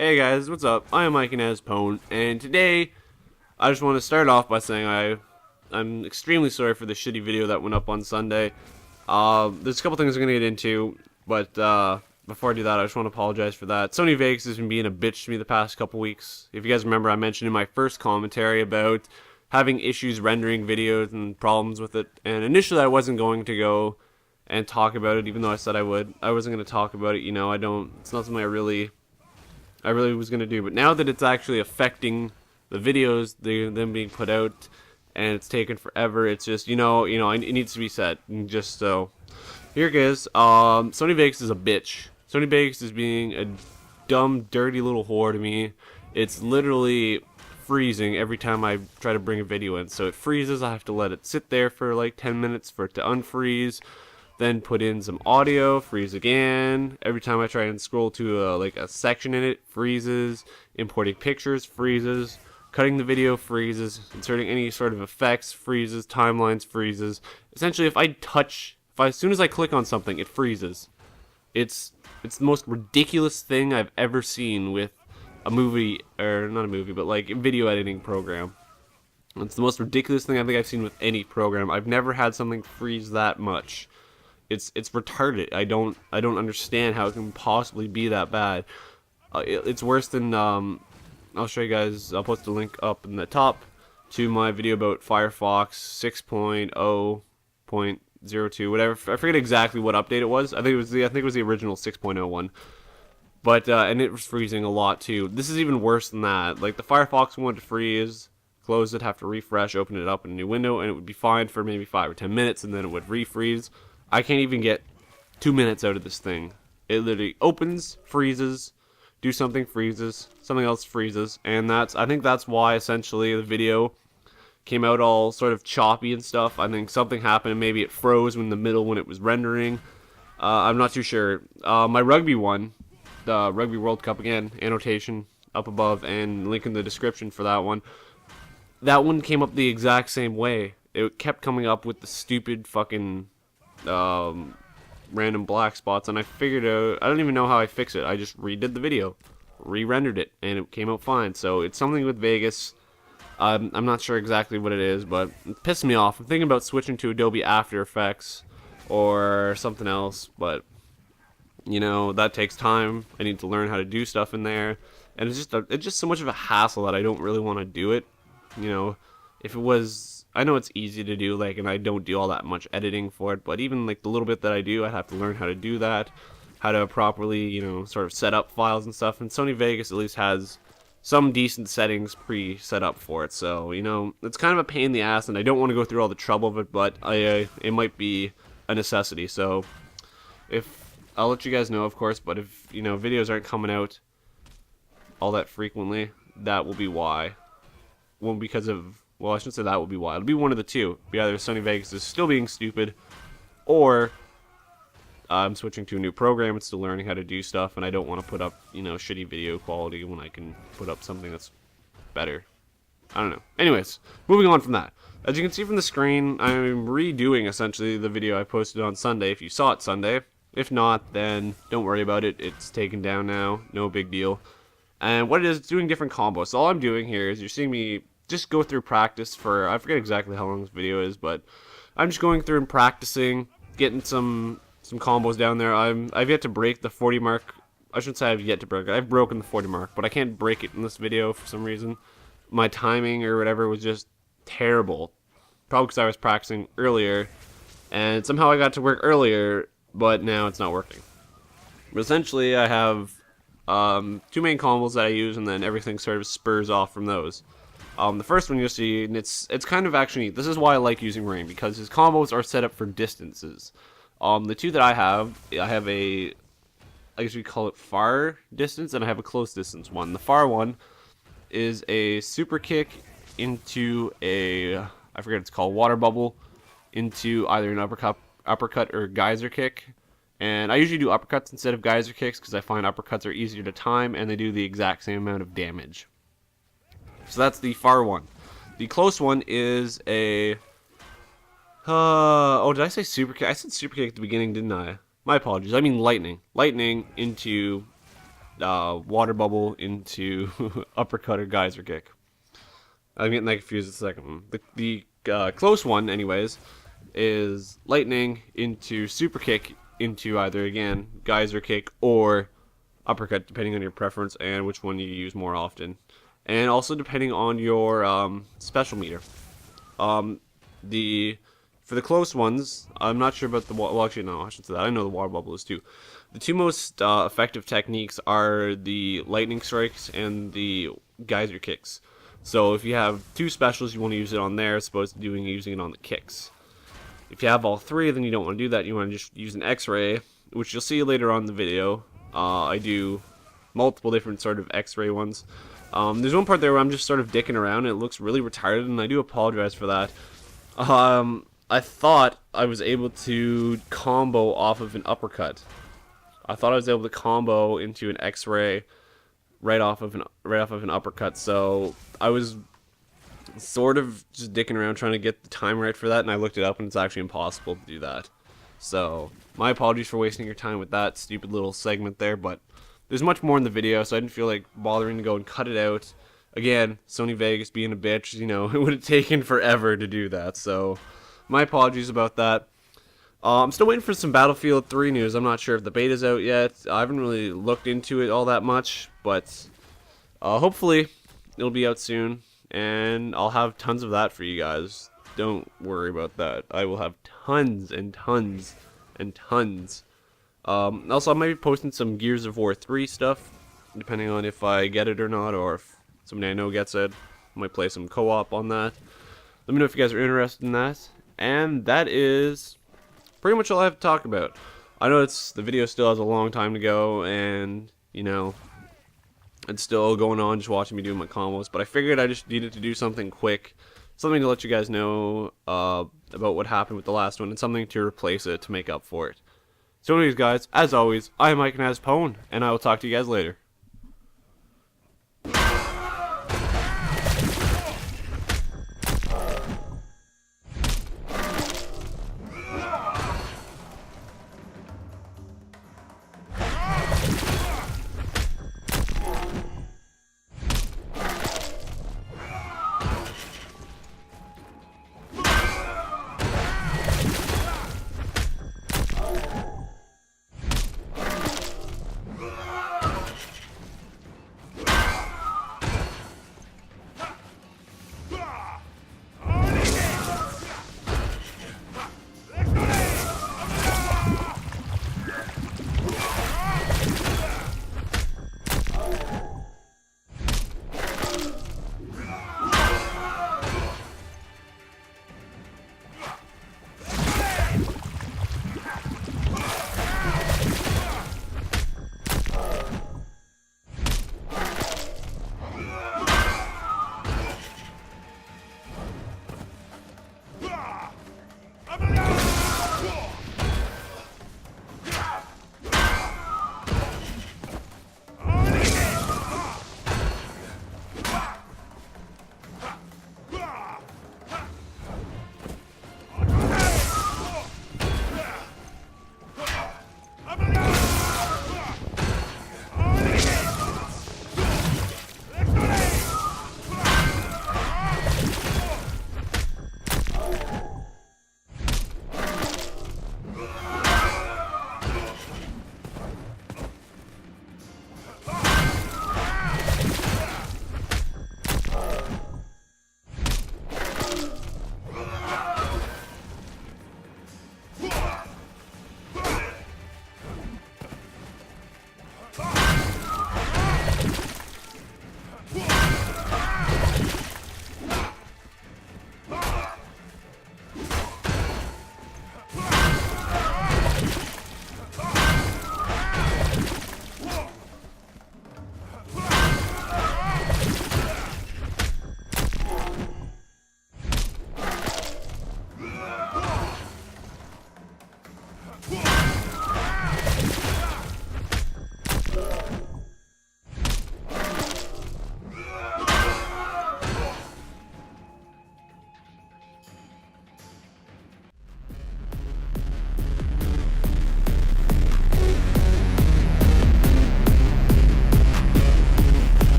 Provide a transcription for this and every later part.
Hey guys, what's up? I am Mike Pone, and today I just want to start off by saying I'm extremely sorry for the shitty video that went up on Sunday. There's a couple things I'm gonna get into, but before I do that, I just want to apologize for that. Sony Vegas has been being a bitch to me the past couple weeks. If you guys remember, I mentioned in my first commentary about having issues rendering videos and problems with it, and initially I wasn't going to go and talk about it, even though I said I would. I wasn't going to talk about it, it's not something I really was going to do, but now that it's actually affecting the videos, them being put out, and it's taken forever, it's just, it needs to be said. And just so, here it is. Sony Vegas is a bitch. Sony Vegas is being a dumb, dirty little whore to me. It's literally freezing every time I try to bring a video in. So it freezes, I have to let it sit there for like 10 minutes for it to unfreeze. Then put in some audio, freeze again. Every time I try and scroll to a section in it, freezes. Importing pictures, freezes. Cutting the video, freezes. Inserting any sort of effects, freezes. Timelines, freezes. Essentially, as soon as I click on something, it freezes. It's the most ridiculous thing I've ever seen with a movie, or not a movie, but like a video editing program. It's the most ridiculous thing I think I've seen with any program. I've never had something freeze that much. It's retarded. I don't understand how it can possibly be that bad. It's worse than I'll show you guys. I'll post a link up in the top to my video about Firefox 6.0.02, whatever. I forget exactly what update it was. I think it was the original 6.01. But and it was freezing a lot too. This is even worse than that. Like the Firefox one would freeze, close it, have to refresh, open it up in a new window, and it would be fine for maybe 5 or 10 minutes, and then it would refreeze. I can't even get 2 minutes out of this thing. It literally opens, freezes, do something, freezes, something else freezes, and I think that's why essentially the video came out all sort of choppy and stuff. I think something happened and maybe it froze in the middle when it was rendering. I'm not too sure. My rugby one, the Rugby World Cup, again, annotation up above and link in the description for that one. That one came up the exact same way. It kept coming up with the stupid fucking random black spots, and I figured out, I don't even know how I fix it. I just redid the video, re-rendered it, and it came out fine. So it's something with Vegas. I'm not sure exactly what it is, but it pissed me off. I'm thinking about switching to Adobe After Effects or something else, but that takes time. I need to learn how to do stuff in there, and it's just so much of a hassle that I don't really want to do it. If it was, I know it's easy to do, and I don't do all that much editing for it, but even the little bit that I do, I have to learn how to do that, how to properly, sort of set up files and stuff. And Sony Vegas at least has some decent settings pre-set up for it, so it's kind of a pain in the ass, and I don't want to go through all the trouble of it, but it might be a necessity. So I'll let you guys know, of course, but if videos aren't coming out all that frequently, that will be why. Well, I shouldn't say that will be why. It'll be one of the two. It'll be either Sony Vegas is still being stupid, or I'm switching to a new program and still learning how to do stuff, and I don't want to put up, shitty video quality when I can put up something that's better. I don't know. Anyways, moving on from that. As you can see from the screen, I'm redoing essentially the video I posted on Sunday, if you saw it Sunday. If not, then don't worry about it. It's taken down now. No big deal. And what it is, it's doing different combos. So all I'm doing here is you're seeing me just go through practice for, I forget exactly how long this video is, but I'm just going through and practicing, getting some combos down there. I've yet to break the 40 mark. I shouldn't say I've yet to break it. I've broken the 40 mark, but I can't break it in this video for some reason. My timing or whatever was just terrible. Probably because I was practicing earlier, and somehow I got to work earlier, but now it's not working. But essentially, I have two main combos that I use, and then everything sort of spurs off from those. The first one you'll see, and it's kind of actually, this is why I like using Rain, because his combos are set up for distances. The two that I have a, I guess we call it far distance, and I have a close distance one. The far one is a super kick into a, I forget what it's called, water bubble, into either an uppercut or geyser kick. And I usually do uppercuts instead of geyser kicks because I find uppercuts are easier to time and they do the exact same amount of damage. So that's the far one. The close one is a... oh, did I say super kick? I said super kick at the beginning, didn't I? My apologies. I mean lightning. Lightning into water bubble into uppercut or geyser kick. I'm getting that confused with the second one. The close one, anyways, is lightning into super kick into either, again, geyser kick or uppercut, depending on your preference and which one you use more often. And also depending on your special meter. For the close ones, I'm not sure about the... Well, actually, no, I should say that. I know the water bubble is too. The two most effective techniques are the lightning strikes and the geyser kicks. So if you have two specials, you want to use it on there as opposed to using it on the kicks. If you have all three, then you don't want to do that. You want to just use an X-ray, which you'll see later on in the video. I do multiple different sort of X-ray ones. There's one part there where I'm just sort of dicking around, and it looks really retarded, and I do apologize for that. I thought I was able to combo off of an uppercut. I thought I was able to combo into an X-ray right off of an uppercut. So I was sort of just dicking around trying to get the time right for that, and I looked it up, and it's actually impossible to do that. So my apologies for wasting your time with that stupid little segment there, but there's much more in the video, so I didn't feel like bothering to go and cut it out. Again, Sony Vegas being a bitch, you know, it would have taken forever to do that, so my apologies about that. I'm still waiting for some Battlefield 3 news. I'm not sure if the beta's out yet. I haven't really looked into it all that much, but hopefully it'll be out soon, and I'll have tons of that for you guys. Don't worry about that. I will have tons and tons and tons. Also, I might be posting some Gears of War 3 stuff, depending on if I get it or not, or if somebody I know gets it. I might play some co-op on that. Let me know if you guys are interested in that. And that is pretty much all I have to talk about. I know the video still has a long time to go, and, you know, it's still going on just watching me do my combos, but I figured I just needed to do something quick, something to let you guys know about what happened with the last one, and something to replace it to make up for it. So anyways, guys, as always, I am Mike and Pwn, and I will talk to you guys later.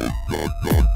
dot dot